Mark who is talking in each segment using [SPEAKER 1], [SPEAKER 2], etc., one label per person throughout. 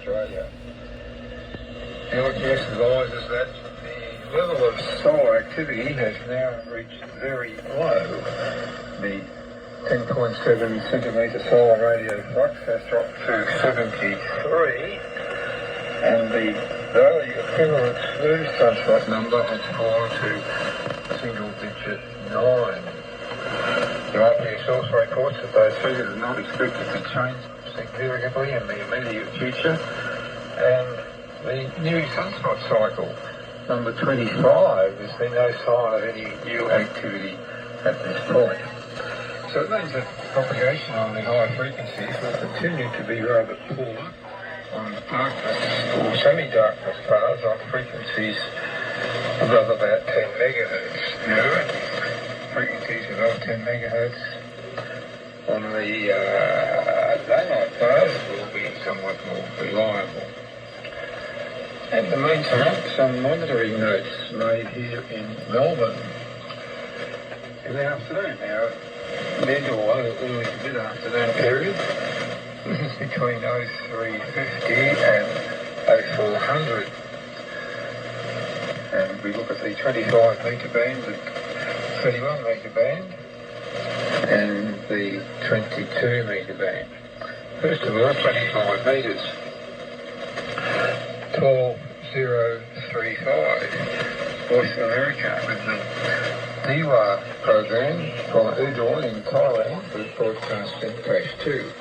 [SPEAKER 1] Australia. The IPS advises that the level of solar activity has now reached very low. The 10.7 centimetre solar radio flux has dropped to 73, and the daily equivalent smooth sunspot number has fallen to single-digit 9. The IPS also reports that those figures are not expected to change significantly in the immediate future, and the new sunspot cycle, number 25, has seen no sign of any new activity at this point. So it means that propagation on the high frequencies will continue to be rather poor on darkness or semi-darkness bars on frequencies above about 10 megahertz. Now, frequencies above 10 megahertz on the daylight bars will be somewhat more reliable. In the meantime, some monitoring notes made here in Melbourne in the afternoon. Now, mid or early to mid-afternoon period, this is between 0350 and 0400. And we look at the 25 metre band, the 31 metre band, and the 22 metre band. First of all, 25 metres. 12035, Voice of America, with the DIWA program from Udon in Thailand, with broadcasting Crash 2.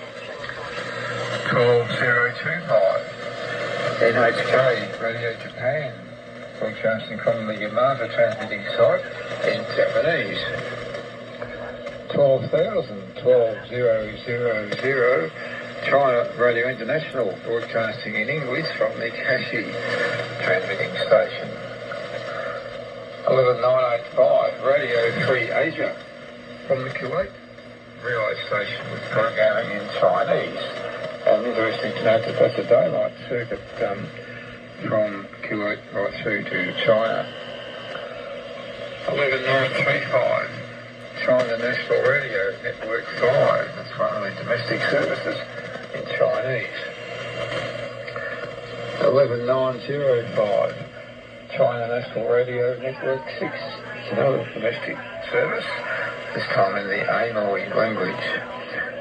[SPEAKER 1] 12025, NHK, Radio Japan, broadcasting from the Yamata transmitting site in Japanese. 12000, China Radio International, broadcasting in English from the Kashi transmitting station. 11985, Radio Free Asia, from the Kuwait relay station with programming in Chinese. And interesting to note that that's a daylight circuit from Kuwait right through to China. 11935, China National Radio Network 5, that's one of the domestic services in Chinese. 11905, China National Radio Network 6, it's another domestic service, this time in the Amoy language.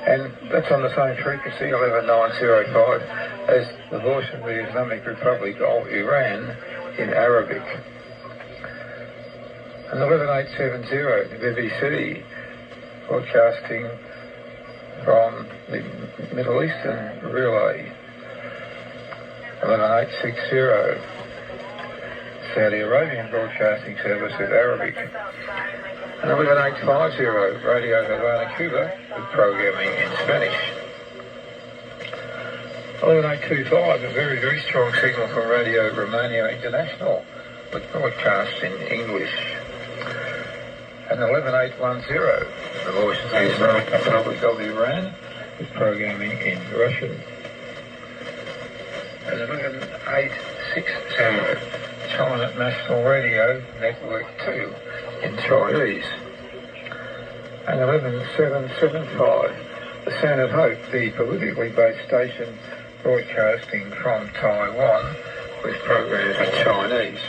[SPEAKER 1] And that's on the same frequency, 11905, as the Voice of the Islamic Republic of Iran in Arabic. And 11870, the BBC, broadcasting from the Middle Eastern relay. 11860, Saudi Arabian broadcasting service with Arabic. And 11850, Radio Havana, Cuba, with programming in Spanish. 11825, a very, very strong signal from Radio Romania International, with broadcasts in English. And 11810, the Voice of the Islamic Republic of Iran, with programming in Russian. And 11860, China National Radio Network 2 in Chinese. And 11775, the Sound of Hope, the politically based station broadcasting from Taiwan with programs in Chinese.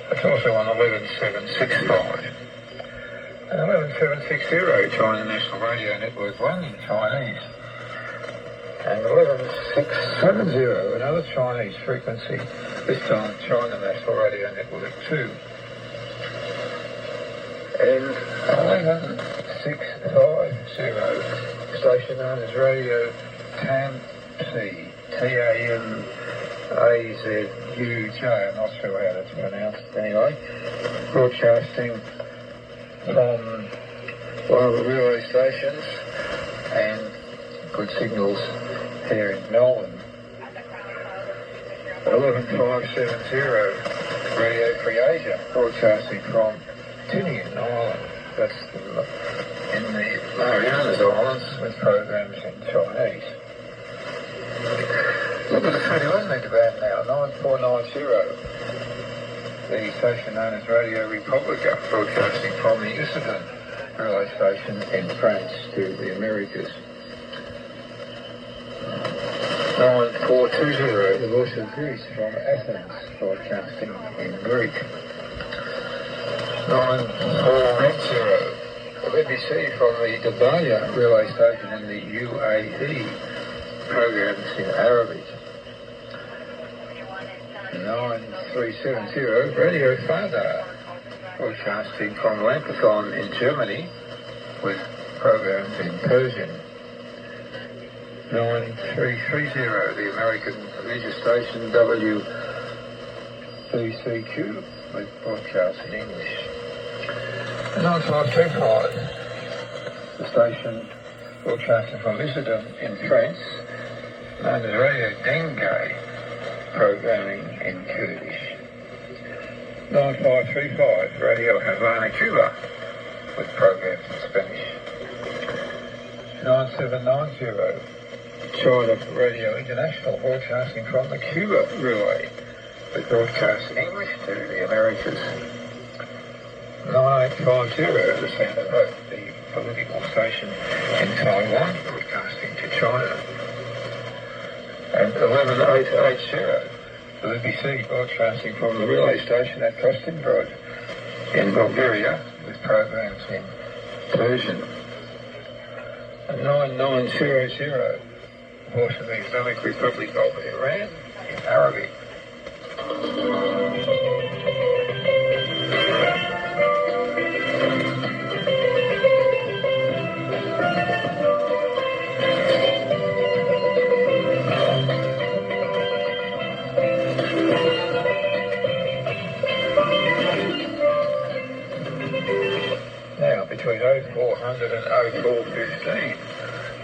[SPEAKER 1] It's also on 11765. And 11760, China National Radio Network 1 in Chinese. And 11670, another Chinese frequency, this time China National Radio Network 2. And 11650, station known as Radio TAMZUJ, T-A-M-A-Z-U-J, I'm not sure how that's pronounced anyway, broadcasting from one of the relay stations and good signals here in Melbourne. 11570, Radio Free Asia, broadcasting from Tinian Island, that's in the Marianas Islands, with programs in Chinese. Look at the 21 metre band now, 9490, the station known as Radio Republica, broadcasting from the Issoudun relay station in France to the Americas. 9420, the voice of Greece from Athens, broadcasting in Greek. 9480, the BBC from the Dubai relay station in the UAE, programs in Arabic. 9370, Radio Fada, broadcasting from Lamperson in Germany with programs in Persian. 9330, the American leisure station WBCQ with broadcasts in English. 9525, the station broadcasting from Amsterdam in France, known as Radio Dengue, programming in Kurdish. 9535, Radio Havana, Cuba, with programs in Spanish. 9790, China Radio International, broadcasting from the Cuba relay, with broadcasts in English to the Americas. 9850, the Sound of Hope, the political station in Taiwan, broadcasting to China. And 11880, the BBC, broadcasting from the relay station at Kostinbrod in Bulgaria, with programs in Persian. And 9900, voice of the Islamic Republic of Iran in Arabic. Now, between 0400 and 0415,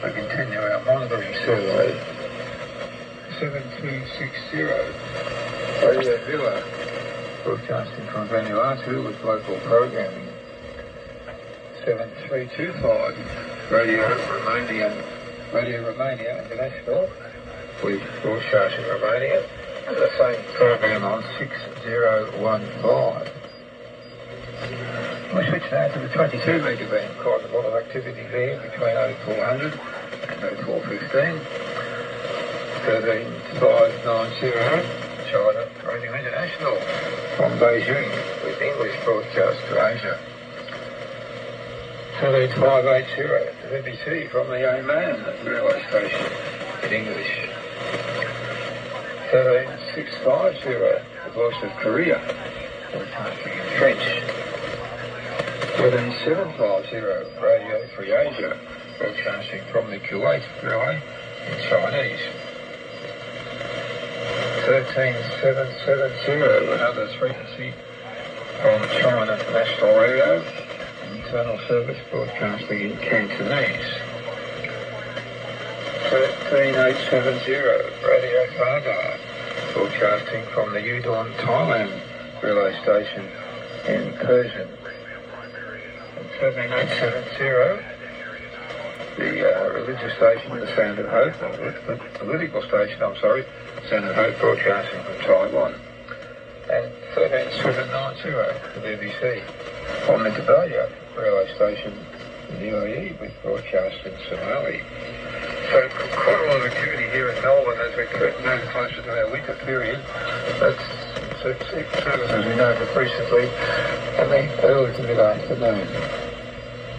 [SPEAKER 1] we continue our monitoring survey. 7260, Radio Villa, broadcasting from Vanuatu with local programming. 7325, Radio Romania International, with broadcast in Romania, and the same program on 6015. We switch now to the 22 megaband, quite a lot of activity there between 0400 and 0415. 13590, China Radio International from Beijing with English broadcast to Asia. 13580, the BBC from the Oman railway station in English. 13650, the Voice of Korea, broadcasting in French. 13750, Radio Free Asia, broadcasting from the Kuwait Railway in Chinese. 13770, another frequency from China National Radio, internal service broadcasting in Cantonese. 13870, Radio Fada, broadcasting from the Udon, Thailand relay station in Persian. 17870, the religious station, the Sound of Hope, the political station, Sound of Hope, broadcasting from Taiwan. And 13790, the BBC, from the Dubai railway station in the UAE, with broadcast in Somali. So quite a lot of activity here in Melbourne as we move closer to our winter period. That's services we know recently in the early to mid-afternoon.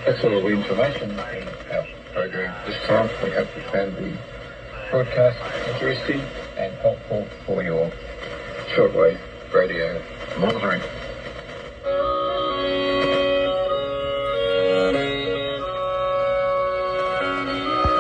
[SPEAKER 1] That's all the information in our program this time. We hope you found the broadcast interesting and helpful for your shortwave radio monitoring.